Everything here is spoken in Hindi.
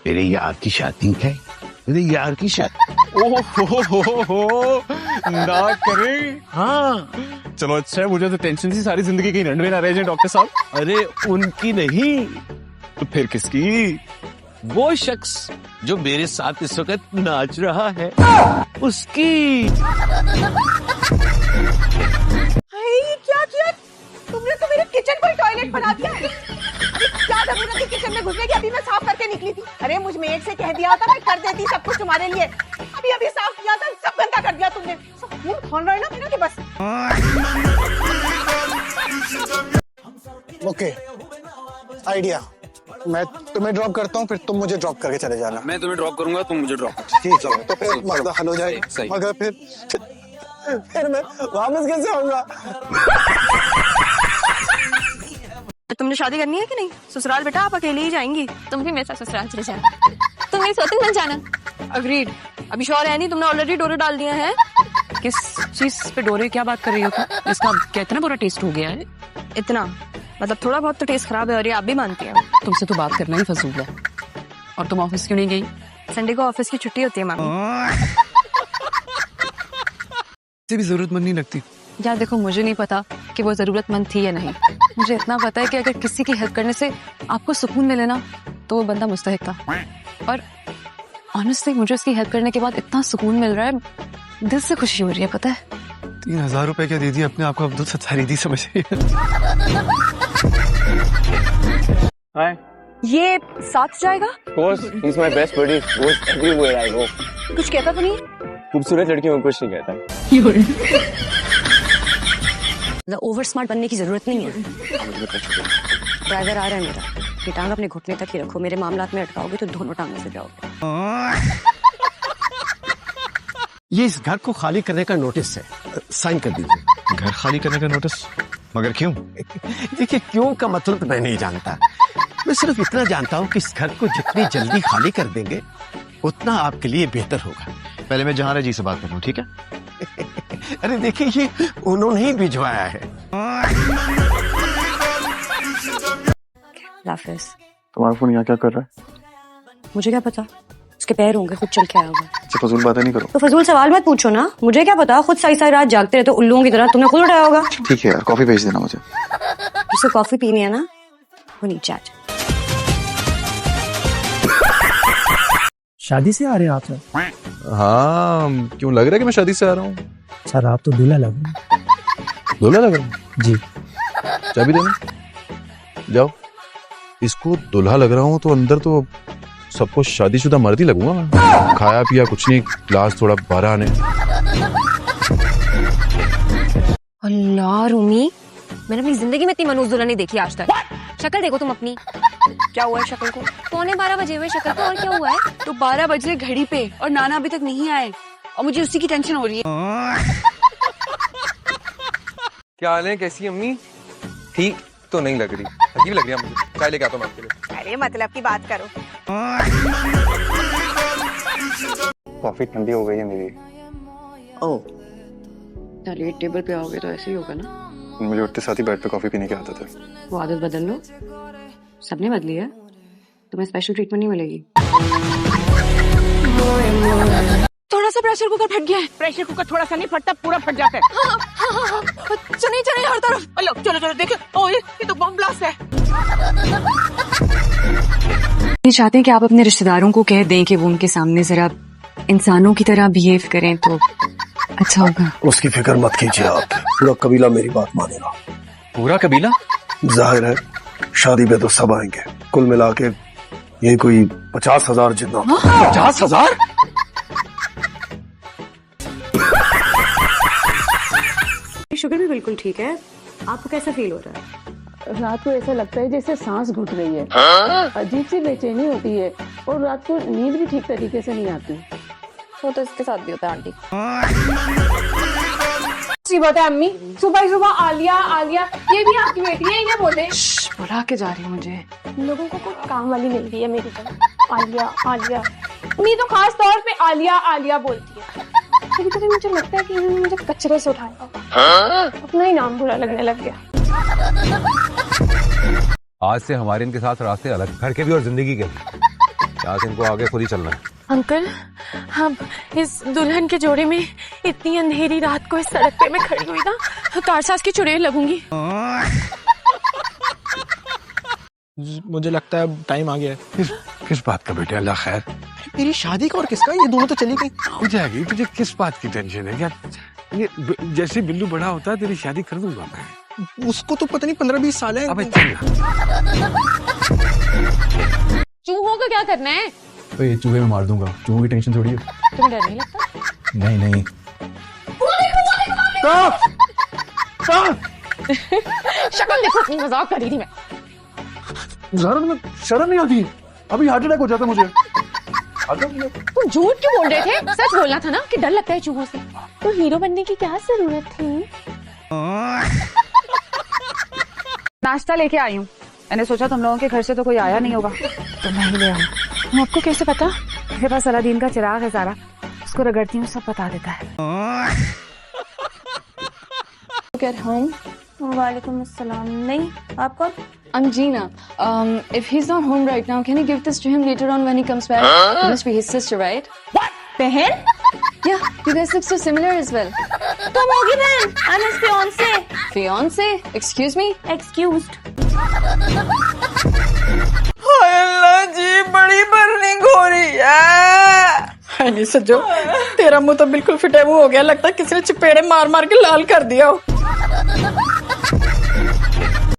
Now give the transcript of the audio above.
मेरे यार की शादी है, मेरे यार की शादी। ओहो ना करे। हाँ चलो अच्छा है, मुझे तो टेंशन थी सारी जिंदगी की रन में ना रह जाए डॉक्टर साहब। अरे उनकी नहीं, तो फिर किसकी? वो शख्स जो मेरे साथ इस वक्त नाच रहा है उसकी। क्या किया तुमने? तो मेरे किचन को ही टॉयलेट बना दिया। अरे क्या जरूरत थी किचन में घुसने की? अभी मैं साफ करके निकली थी। अरे मुझ मेड से कह दिया होता, मैं कर देती सब कुछ तुम्हारे लिए। अभी अभी साफ किया था, सब गंदा कर दिया तुमने। सब खून खोल रहा है ना मेरा कि बस। ओके आइडिया, मैं तुम्हें ड्रॉप करता हूँ, फिर तुम मुझे ड्रॉप करके चले जाना। मैं तुम्हें ड्रॉप करूंगा, तुम मुझे ड्रॉप। ठीक है, तो फिर मसला हल हो जाएगा। सही। मगर फिर मैं वापस कैसे आऊंगा? तुमने शादी करनी है कि नहीं? ससुराल बेटा आप अकेले ही जाएंगी। तुम भी मेरे साथ ससुराल चले जाना। तुम मेरी सौतेन बन जाना। अग्रीड। अभी श्योर है नहीं? तुमने ऑलरेडी डोरे डाल दिया है। किस चीज पे डोरे? क्या बात कर रही हो तुम? इसका क्या इतना बुरा टेस्ट हो गया है? इतना मतलब थोड़ा बहुत तो टेस्ट खराब है, और ये आप भी मानती हैं। तुमसे तो बात करना ही फजूल है। और तुम ऑफिस क्यों नहीं गई? संडे को ऑफिस की छुट्टी होती है मामी। भी जरूरतमंद नहीं लगती। यार देखो, मुझे नहीं पता कि वो जरूरतमंद थी या नहीं। मुझे इतना पता है कि अगर किसी की हेल्प करने से आपको सुकून मिले ना, तो वो बंदा मुस्तहिक था। और ऑनेस्टली मुझे उसकी हेल्प करने के बाद इतना सुकून मिल रहा है, दिल से खुशी हो रही है। पता है 3000 रुपए क्या दे दिए अपने आप को अब्दुल सत्तारी दी, समझ रही है? ये साथ जाएगा? Of course, he's my best buddy. Goes everywhere I go. कुछ कहता तो नहीं? खूबसूरत लड़कियों को कुछ नहीं कहता। ओवर स्मार्ट बनने की जरूरत नहीं है। ड्राइवर आ रहा है मेरा। ये टांग अपने घुटने तक ही रखो, मेरे मामलात में अटकाओगे तो दोनों टांगों से जाओगे। ये इस घर को खाली करने का नोटिस है, साइन कर दीजिए। घर खाली करने का नोटिस? मगर क्यों? देखिए क्यों का मतलब मैं नहीं जानता, मैं सिर्फ इतना जानता हूँ कि इस घर को जितनी जल्दी खाली कर देंगे उतना आपके लिए बेहतर होगा। पहले मैं जहां जी से बात कर लूं, ठीक है? अरे देखिए ये उन्होंने ही भिजवाया है। लाफिज। तुम्हारा फोन यहाँ क्या कर रहा है? मुझे क्या पता, उसके पैर होंगे, खुद चल के आया होगा। अच्छा फजूल बातें नहीं करो। तो फजूल सवाल मत पूछो ना, मुझे क्या पता, खुद सारी सारी रात जागते रहते उल्लुओं की तरह, तुमने खुद उठाया होगा। ठीक है यार, कॉफी भेज देना मुझे। जिसको कॉफी पीनी है ना वो नीचे आ जाए। शादी से आ रहे हैं आप सर? हाँ, क्यों लग रहा है कि मैं शादी से आ रहा हूँ? सर आप तो दूल्हा लग रहे हैं। दूल्हा लग रहा हूँ? जी। चाबी देना, जाओ। इसको दूल्हा लग रहा हूँ तो अंदर तो सबको शादीशुदा मर्द ही लगूंगा मैं। खाया पिया कुछ नहीं, क्लास थोड़ा 12 आने। अल्लाह रूमी, मैंने अपनी जिंदगी में इतनी मनोज दुल्हन नहीं देखी आज तक। शक्ल देखो तुम अपनी। क्या हुआ है शक्ल को? 11:15 बजे हुए शक्ल को, और क्या हुआ है? तो 12 बजे घड़ी पे और नाना अभी तक नहीं आए, और मुझे उसी की टेंशन हो रही है। क्या हाल है, कैसी अम्मी? ठीक तो नहीं लग रही, अजीब लग रही है मुझे। चाय लेके आता हूँ आपके लिए। अरे मतलब की बात करो। कॉफी ठंडी हो गई है मेरी। ओह चलिए, टेबल पे आओगे तो ऐसे ही होगा ना। मुझे उठते साथ ही बेड पे कॉफी पीने की आदत है। वो आदत बदल लो, सबने बदली है, तुम्हें स्पेशल ट्रीटमेंट नहीं मिलेगी। थोड़ा सा प्रेशर कुकर फट गया है। प्रेशर कुकर थोड़ा सा नहीं फटता, पूरा फट जाता है। चलिए चलिए हर तरफ। हेलो चलो चलो देखो, ओ ये तो बम ब्लास्ट है। ये चाहते हैं कि आप अपने रिश्तेदारों को कह दें कि वो उनके सामने जरा इंसानों की तरह बिहेव करें तो अच्छा होगा। उसकी फिक्र मत कीजिए आप, पूरा कबीला मेरी बात मानेगा। पूरा कबीला? जाहिर है शादी पे तो सब आएंगे, कुल मिला के ये कोई 50,000 जितना। 50,000? शुगर भी बिल्कुल ठीक है। आपको कैसा फील हो रहा है? रात को ऐसा लगता है जैसे सांस घुट रही है। अजीब सी बेचैनी होती है, और रात को नींद भी ठीक तरीके से नहीं आती। वो तो इसके साथ भी होता है आंटी। अच्छी बात है अम्मी, सुबह सुबह आलिया आलिया, ये भी आपकी बेटी है, इन्हें बोले। बुला के जा रही हूँ मुझे। लोगों को कोई काम वाली मिल रही है मेरी तरह। आलिया आलिया, अम्मी तो खास तौर पे आलिया आलिया बोलती है। कभी कभी मुझे लगता है कि इन्होंने मुझे कचरे से उठाया, अपना ही नाम बुरा लगने लग गया। आज से हमारे इनके साथ रास्ते अलग, घर के भी और जिंदगी के भी। यासीन को आगे खुद ही चलना है। अंकल, हम इस दुल्हन के जोड़े में इतनी अंधेरी रात को इस सड़क पे मैं खड़ी हुई ना, कारसाज की चुड़ैल लगूंगी। मुझे लगता है अब टाइम आ गया है। किस बात का बेटे, अल्लाह खैर। मेरी शादी का और किसका, ये दोनों तो चली गई। हो जाएगी, तुझे किस बात की टेंशन है? क्या ये जैसे बिल्लू बड़ा होता है तेरी शादी कर दूंगा मैं। उसको तो पता नहीं 15-20 साल है। अबे चल। चूहों का क्या करना है? तो ये चूहे में मार दूंगा, चूहों की टेंशन थोड़ी है। तुम्हें डर नहीं लगता? नहीं नहीं। शक्ल देखो, अपनी मजाक कर रही थी मैं। शर्म नहीं आती, अभी हार्ट अटैक हो जाता मुझे। तुम झूठ क्यों बोल रहे थे? सच बोलना था ना कि डर लगता है चूहों से। तो हीरो बनने की क्या जरूरत थी? नाश्ता लेके आई हूँ। मैंने सोचा तुम लोगों के घर से तो कोई आया नहीं होगा तो मैं ही ले आई। आपको कैसे पता? मेरे पास अलादीन का चिराग है सारा, उसको रगड़ती हूँ सब बता देता है। Get home. वालेकुम अस्सलाम। नहीं, आप कौन? I'm Gina. If he's not home right now, can you give this to him later on when he comes back? It must be his sister, right? बहन? Yeah, you guys look so similar as well. तुम होगी बहन? I'm his fiance. Fiance? Excuse me? Excused. अल्लाह जी, बड़ी बर्निंग हो रही है। नहीं सज्जो, तेरा मुंह तो बिल्कुल फिटे मुंह हो गया, लगता है किसी ने चपेड़े मार मार के लाल कर दिया हो।